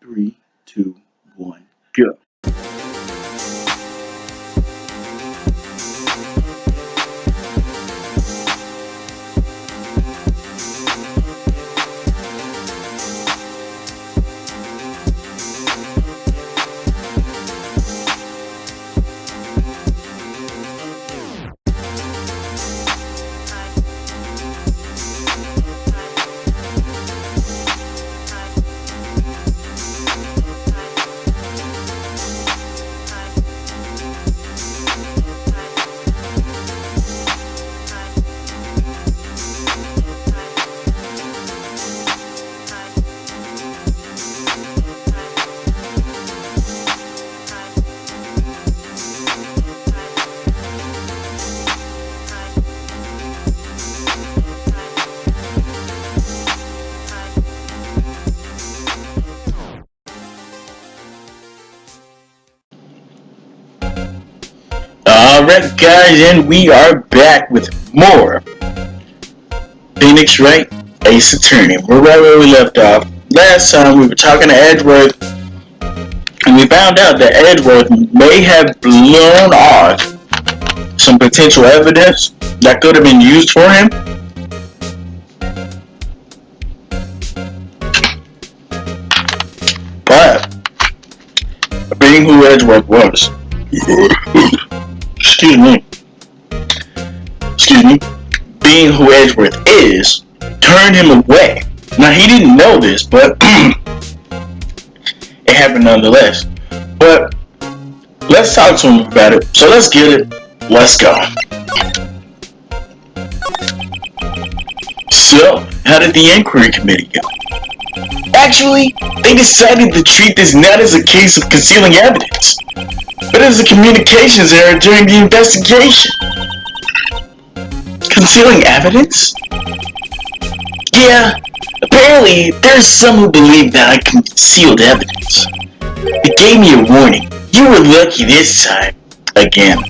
3, 2, 1, go. Alright guys, and we are back with more Phoenix Wright, Ace Attorney. We're right where we left off. Last time we were talking to Edgeworth, and we found out that Edgeworth may have blown off some potential evidence that could have been used for him. But, being who Edgeworth was, being who Edgeworth is, turned him away. Now, he didn't know this, but it happened nonetheless. But let's talk to him about it. So let's get it. Let's go. So, how did the inquiry committee go? Actually, they decided to treat this not as a case of concealing evidence, but as a communications error during the investigation. Concealing evidence? Yeah, apparently there's some who believe that I concealed evidence. They gave me a warning. You were lucky this time. Again.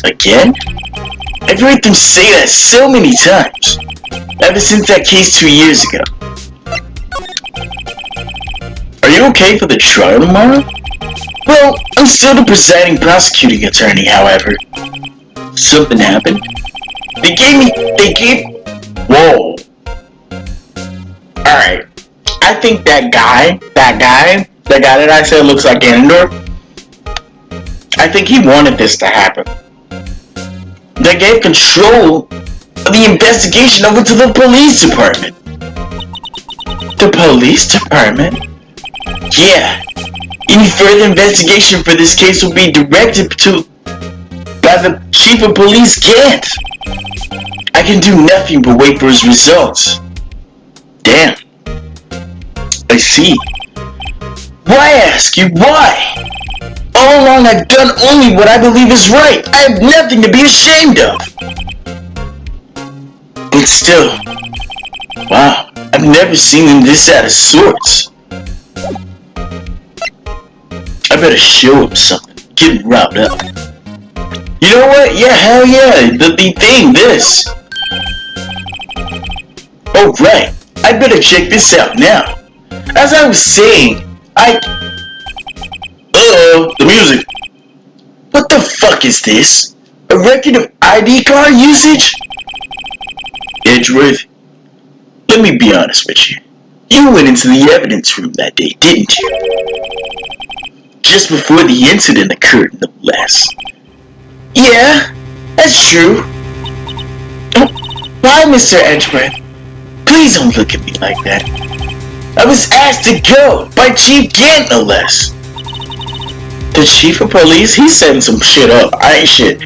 Again? I've heard them say that so many times, ever since that case 2 years ago. Are you okay for the trial tomorrow? Well, I'm still the presiding prosecuting attorney, however. Something happened? Whoa. Alright. I think that guy that I said looks like Ganondorf, I think he wanted this to happen. They gave control of the investigation over to the police department. The police department? Yeah. Any further investigation for this case will be directed by the chief of police, Gant. I can do nothing but wait for his results. Damn. I see. Why ask you? Why? All along I've done only what I believe is right. I have nothing to be ashamed of. But still, wow, I've never seen him this out of sorts. I better show him something. Get him riled up. You know what? Yeah, hell yeah. The thing, this. Oh, right. I better check this out now. As I was saying, uh-oh, the music. What the fuck is this? A record of ID card usage? Edgeworth, let me be honest with you. You went into the evidence room that day, didn't you? Just before the incident occurred, no less. Yeah, that's true. Why, Mr. Edgeworth? Please don't look at me like that. I was asked to go by Chief Gant, no less. The chief of police? He's setting some shit up. I ain't shit.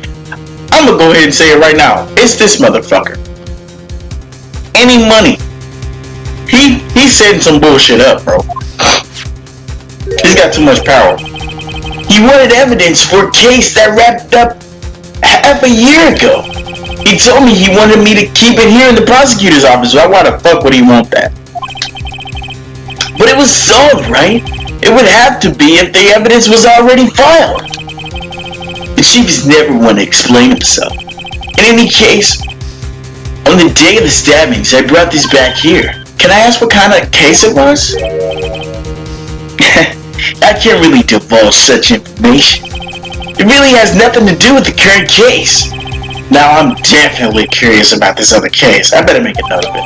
I'm gonna go ahead and say it right now. It's this motherfucker. Any money. He's setting some bullshit up, bro. He's got too much power. He wanted evidence for a case that wrapped up half a year ago. He told me he wanted me to keep it here in the prosecutor's office. Why the fuck would he want that? But it was solved, right? It would have to be if the evidence was already filed. The chief has never wanted to explain himself. In any case, on the day of the stabbings, I brought this back here. Can I ask what kind of case it was? I can't really divulge such information. It really has nothing to do with the current case. Now, I'm definitely curious about this other case. I better make a note of it.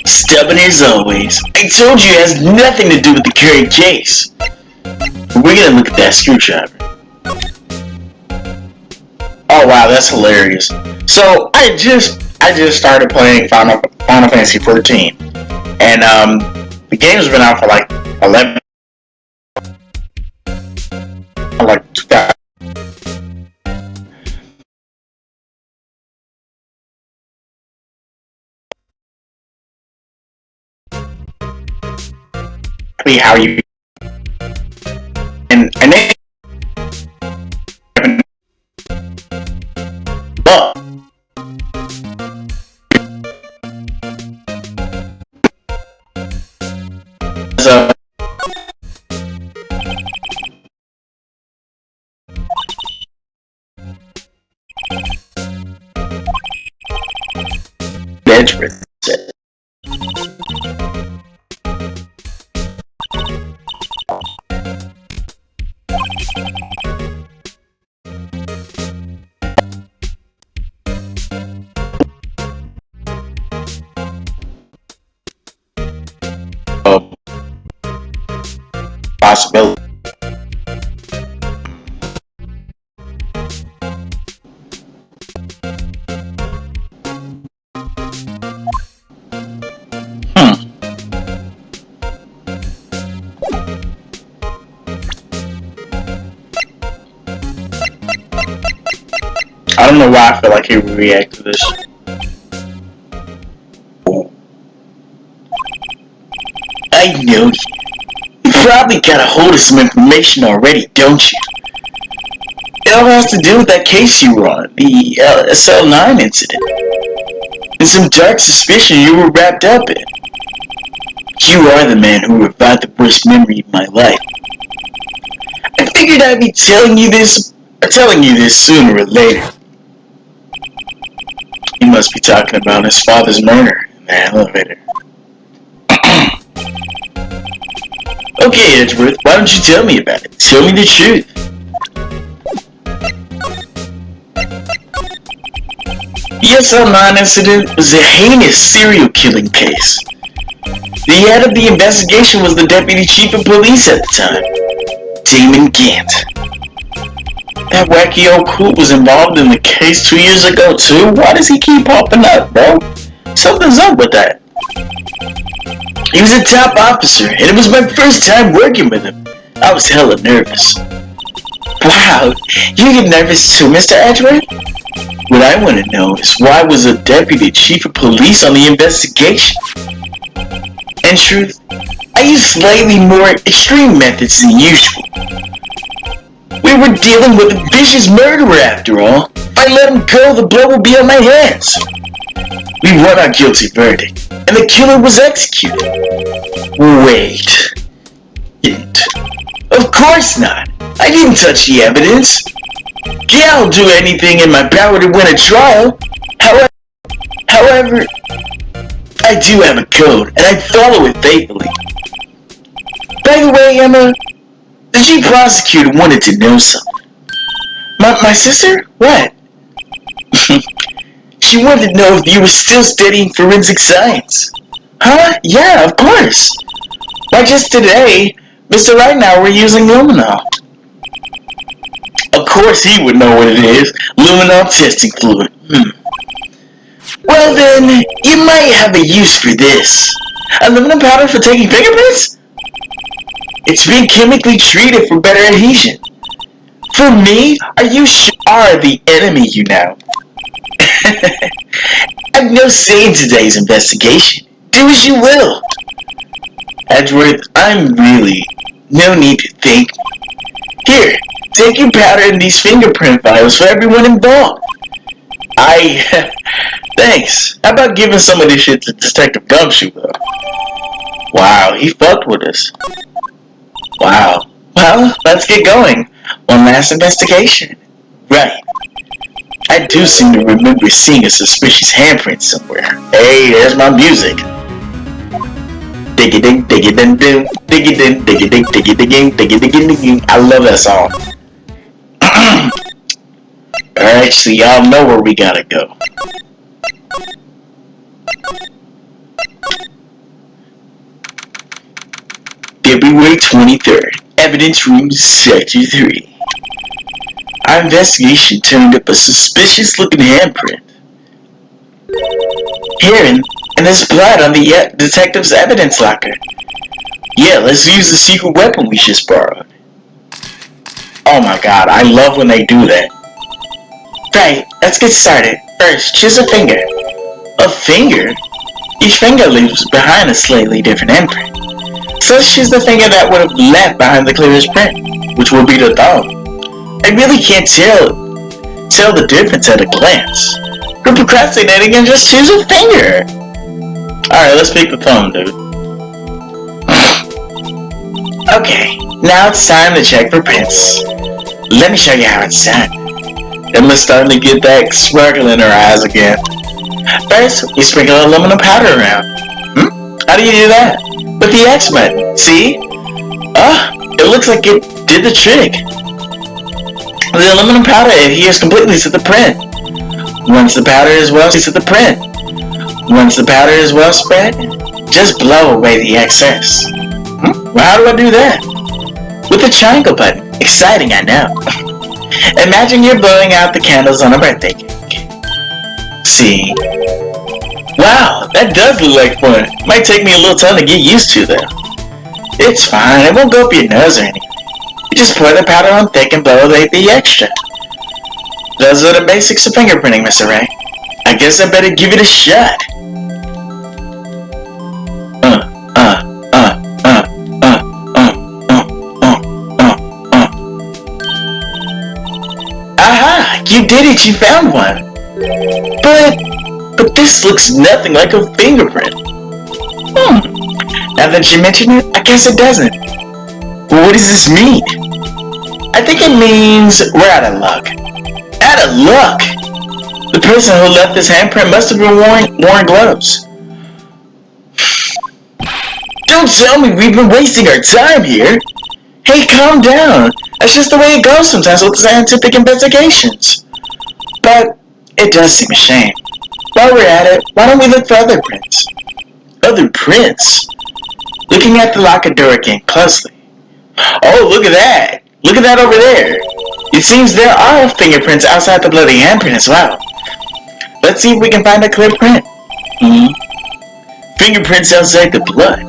Stubborn as always. I told you it has nothing to do with the current case. We're gonna look at that screwdriver. Oh wow, that's hilarious. So I just started playing Final Fantasy 14, and the game's been out for like 11, like 2000. How you and then so Handprint. Possibility. I don't know why I feel like he would react to this. I know you. You probably got a hold of some information already, don't you? It all has to do with that case you were on, the SL9 incident. And some dark suspicion you were wrapped up in. You are the man who revived the worst memory of my life. I figured I'd be telling you this sooner or later. He must be talking about his father's murder in the elevator. Okay, Edgeworth, why don't you tell me about it? Tell me the truth. The SL9 incident was a heinous serial killing case. The head of the investigation was the deputy chief of police at the time, Damon Gant. That wacky old coot was involved in the case 2 years ago too. Why does he keep popping up, bro? Something's up with that. He was a top officer, and it was my first time working with him. I was hella nervous. Wow, you get nervous too, Mr. Edgeworth? What I want to know is why was a deputy chief of police on the investigation? In truth, I used slightly more extreme methods than usual. We were dealing with a vicious murderer after all. If I let him go, the blood will be on my hands. We won our guilty verdict, and the killer was executed. Wait. Didn't. Of course not. I didn't touch the evidence. Yeah, I'll do anything in my power to win a trial. However, I do have a code, and I follow it faithfully. By the way, Emma, the chief prosecutor wanted to know something. My sister? What? She wanted to know if you were still studying forensic science. Huh? Yeah, of course. Why, just today, Mr. Wright and I were using luminol. Of course he would know what it is. Luminol testing fluid. Well then, you might have a use for this. Aluminum powder for taking fingerprints? It's been chemically treated for better adhesion. For me? Are you sure you are the enemy, you know? I've no say in today's investigation. Do as you will. Edgeworth, I'm really no need to thank me. Here, take your powder and these fingerprint files for everyone involved. Thanks. How about giving some of this shit to Detective Gumshoe, though? Wow, he fucked with us. Wow. Well, let's get going. One last investigation. Right. I do seem to remember seeing a suspicious handprint somewhere. Hey, there's my music. diggy ding, diggy ding ding, diggy ding, diggy ding, diggy ding, diggy ding ding. I love that song. Alright, so y'all know where we gotta go. February 23rd, Evidence Room Sector 3. Our investigation turned up a suspicious-looking handprint. Hearing, and there's blood on the detective's evidence locker. Yeah, let's use the secret weapon we just borrowed. Oh my god, I love when they do that. Right, let's get started. First, choose a finger. A finger? Each finger leaves behind a slightly different imprint. So let's choose the finger that would have left behind the clearest print, which would be the thumb. I really can't tell the difference at a glance. We're procrastinating and just choose a finger. Alright, let's pick the thumb, dude. Okay, now it's time to check for prints. Let me show you how it's done. Emma's starting to get that sparkle in her eyes again. First, we sprinkle aluminum powder around. How do you do that? With the X button, see? It looks like it did the trick. The aluminum powder adheres completely to the print. Once the powder is well spread, just blow away the excess. Well, how do I do that? With the triangle button. Exciting, I know. Imagine you're blowing out the candles on a birthday cake. See? Wow, that does look like fun. Might take me a little time to get used to though. It's fine, it won't go up your nose or anything. You just pour the powder on thick and blow away the extra. Those are the basics of fingerprinting, Mr. Wright. I guess I better give it a shot. Aha! You did it! You found one! But this looks nothing like a fingerprint. Now that you mention it, I guess it doesn't. Well, what does this mean? I think it means we're out of luck. Out of luck? The person who left this handprint must have been wearing gloves. Don't tell me we've been wasting our time here. Hey, calm down. That's just the way it goes sometimes with scientific investigations. But it does seem a shame. While we're at it, why don't we look for other prints? Other prints? Looking at the locker door again closely. Oh, look at that! Look at that over there! It seems there are fingerprints outside the bloody handprint as well. Let's see if we can find a clear print. Fingerprints outside the blood.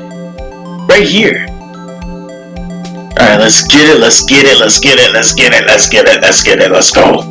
Right here. Alright, let's get it, let's get it, let's get it, let's get it, let's get it, let's get it, let's go.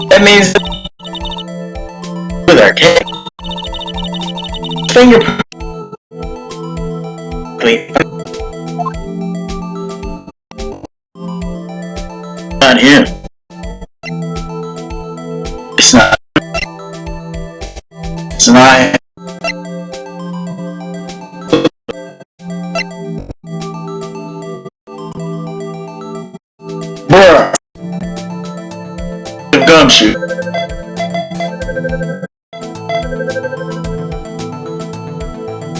That means with our cake. Fingerprint. Not him. It's not. It's not. Bruh. Gumshoe.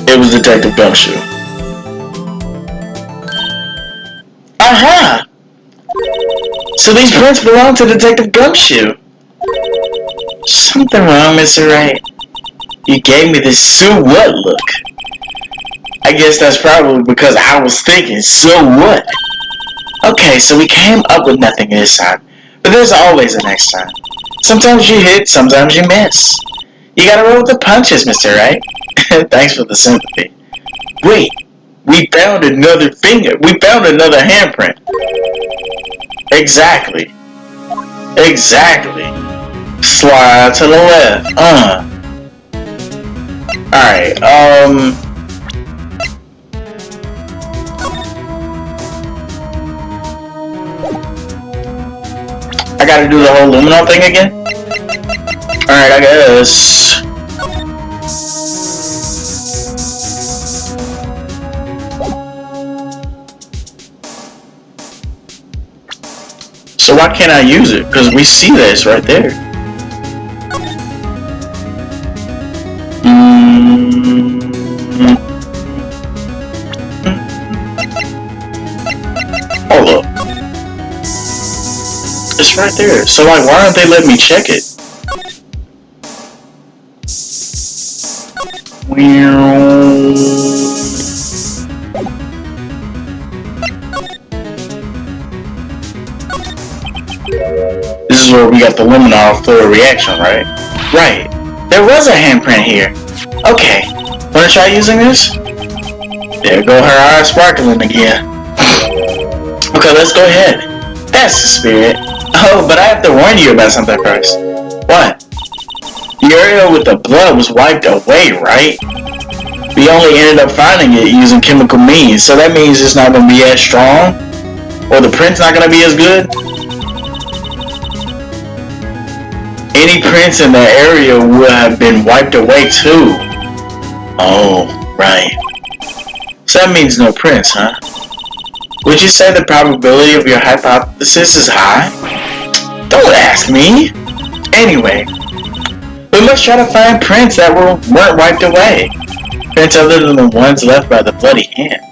It was Detective Gumshoe. Aha! So these prints belong to Detective Gumshoe. Something wrong, Mr. Wright? You gave me this so what look. I guess that's probably because I was thinking, so what? Okay, so we came up with nothing this time, but there's always a next time. Sometimes you hit, sometimes you miss. You gotta roll with the punches, Mr. Wright. Thanks for the sympathy. Wait, we found another finger. We found another handprint. Exactly. Exactly. Slide to the left. Alright, I gotta do the whole luminol thing again? Alright, I guess. So why can't I use it? Because we see this right there. Hold up. It's right there. So like, why aren't they letting me check it? This is where we got the luminol for a reaction, right? Right. There was a handprint here. Okay. Wanna try using this? There go her eyes sparkling again. Okay, let's go ahead. That's the spirit. Oh, but I have to warn you about something first. What? The area with the blood was wiped away, right? We only ended up finding it using chemical means, so that means it's not going to be as strong? Or the print's not going to be as good? Any prints in the area would have been wiped away too. Oh, right. So that means no prints, huh? Would you say the probability of your hypothesis is high? Don't ask me! Anyway, we must try to find prints that weren't wiped away. Prints other than the ones left by the bloody hand.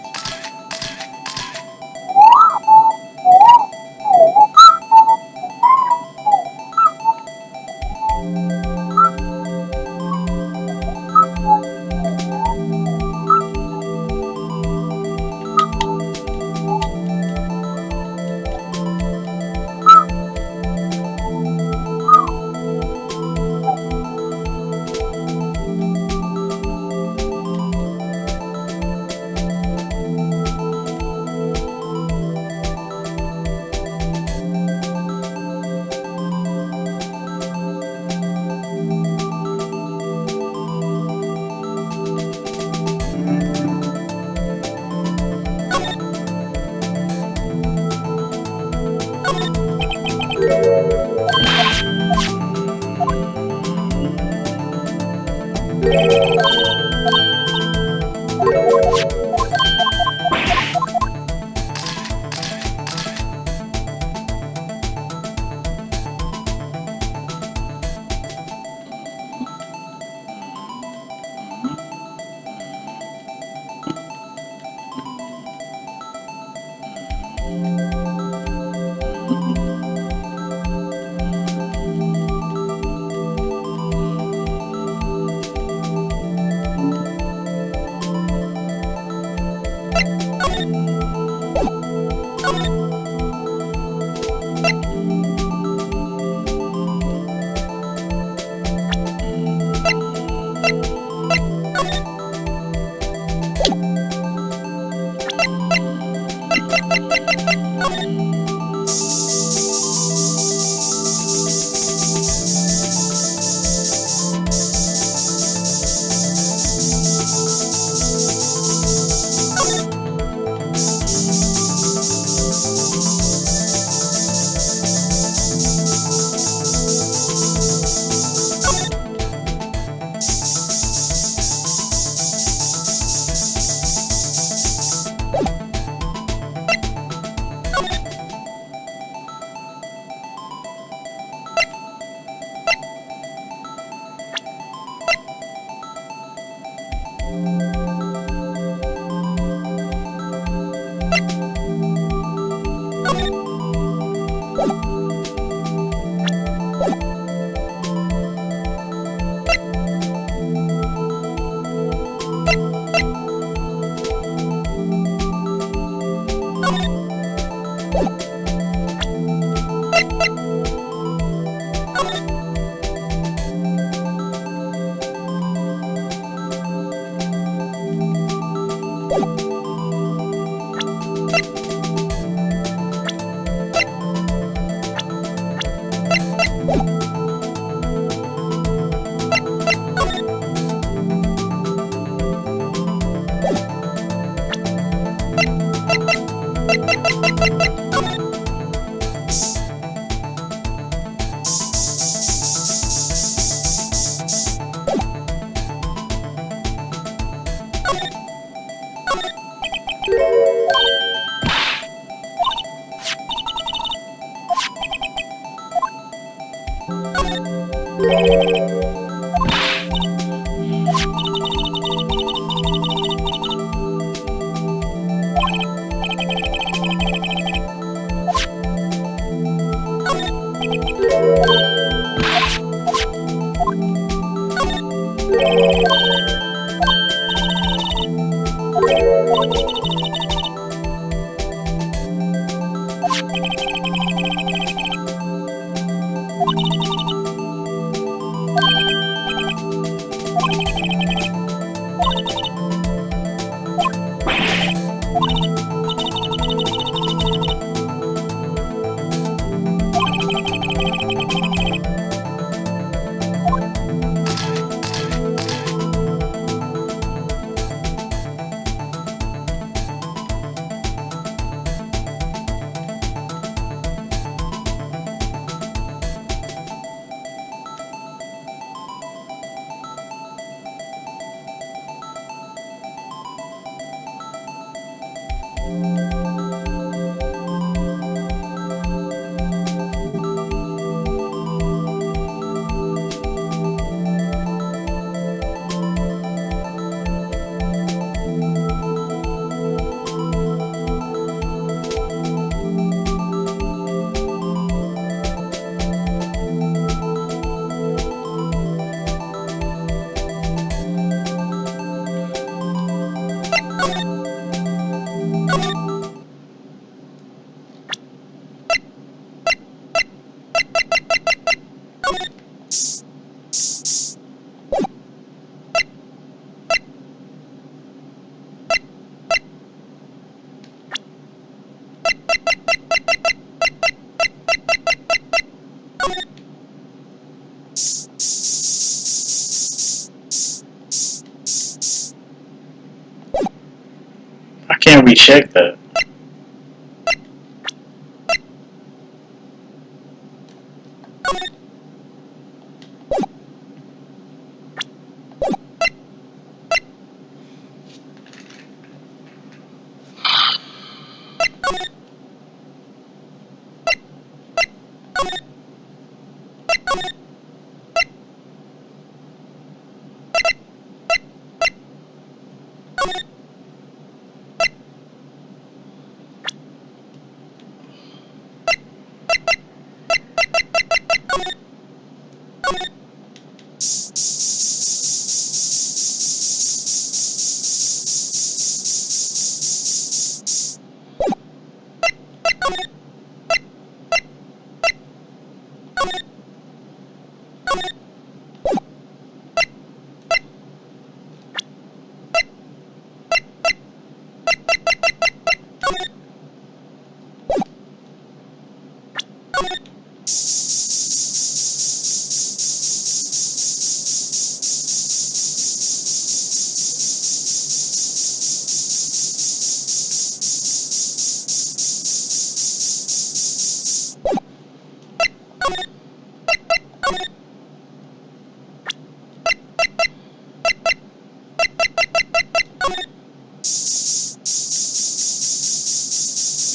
I can't recheck that.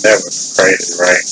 That was crazy, right?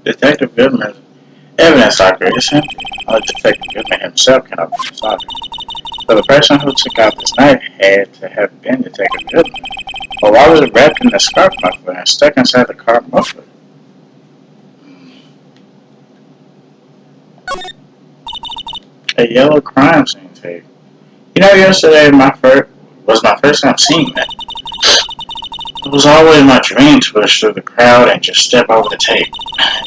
Detective Goodman's evidence locker is empty. Only Detective Goodman himself cannot be this locker. So the person who took out this knife had to have been Detective Goodman. But why was it wrapped in a scarf muffler and stuck inside the car muffler? A yellow crime scene tape. You know, yesterday was my first time seeing that. It was always my dream to push through the crowd and just step over the tape.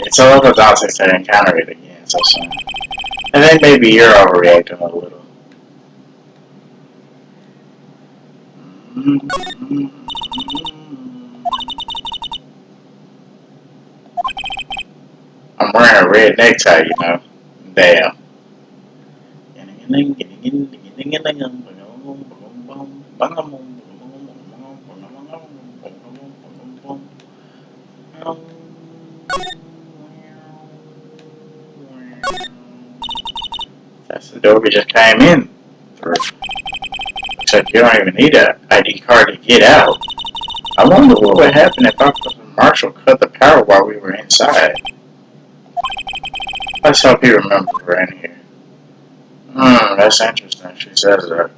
It's a little daunting to encounter it again so soon. I think maybe you're overreacting a little. I'm wearing a red necktie, you know. Damn. That's the door we just came in through. Except you don't even need an ID card to get out. I wonder what would happen if Officer Marshall cut the power while we were inside. Let's hope he remembers we're in here. That's interesting. She says that.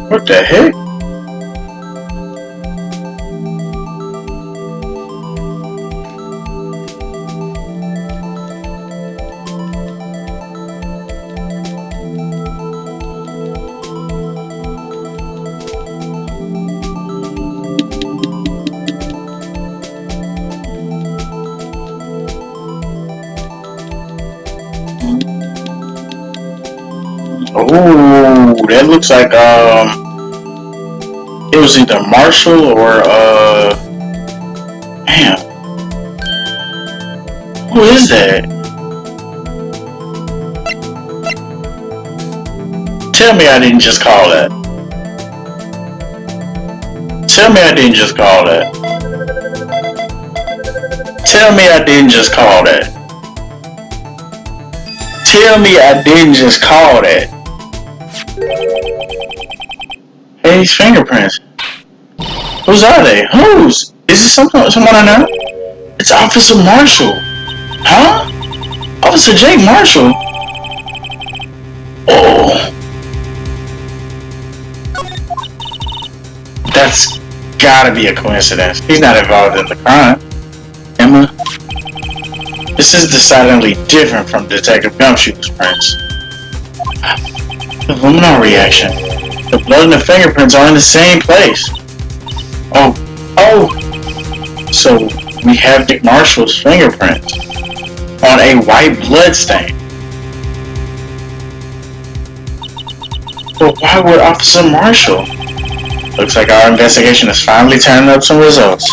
What the heck? Oh, that looks like it was either Marshall or damn, who is that? Tell me I didn't just call that. Tell me I didn't just call that. Tell me I didn't just call that. Tell me I didn't just call that. Hey, these fingerprints. Whose are they? Whose? Is this someone I know? It's Officer Marshall. Huh? Officer Jake Marshall? Oh. That's gotta be a coincidence. He's not involved in the crime. Emma? This is decidedly different from Detective Gumshoe's prints. The luminol reaction. The blood and the fingerprints are in the same place. Oh. So we have Dick Marshall's fingerprints on a white blood stain. But why would Officer Marshall? Looks like our investigation is finally turning up some results.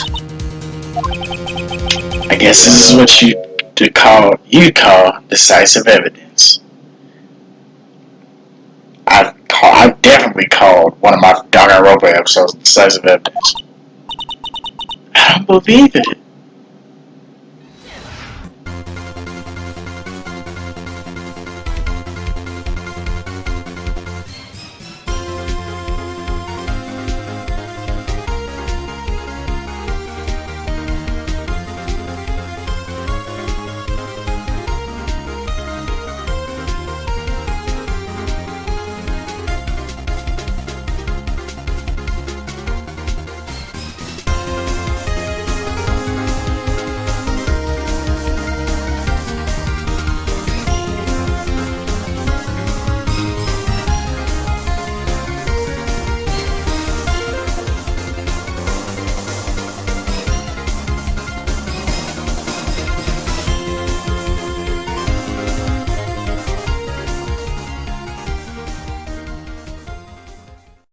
I guess this is what you'd call decisive evidence. I've definitely called one of my DanganRonpa episodes decisive evidence. I don't believe it.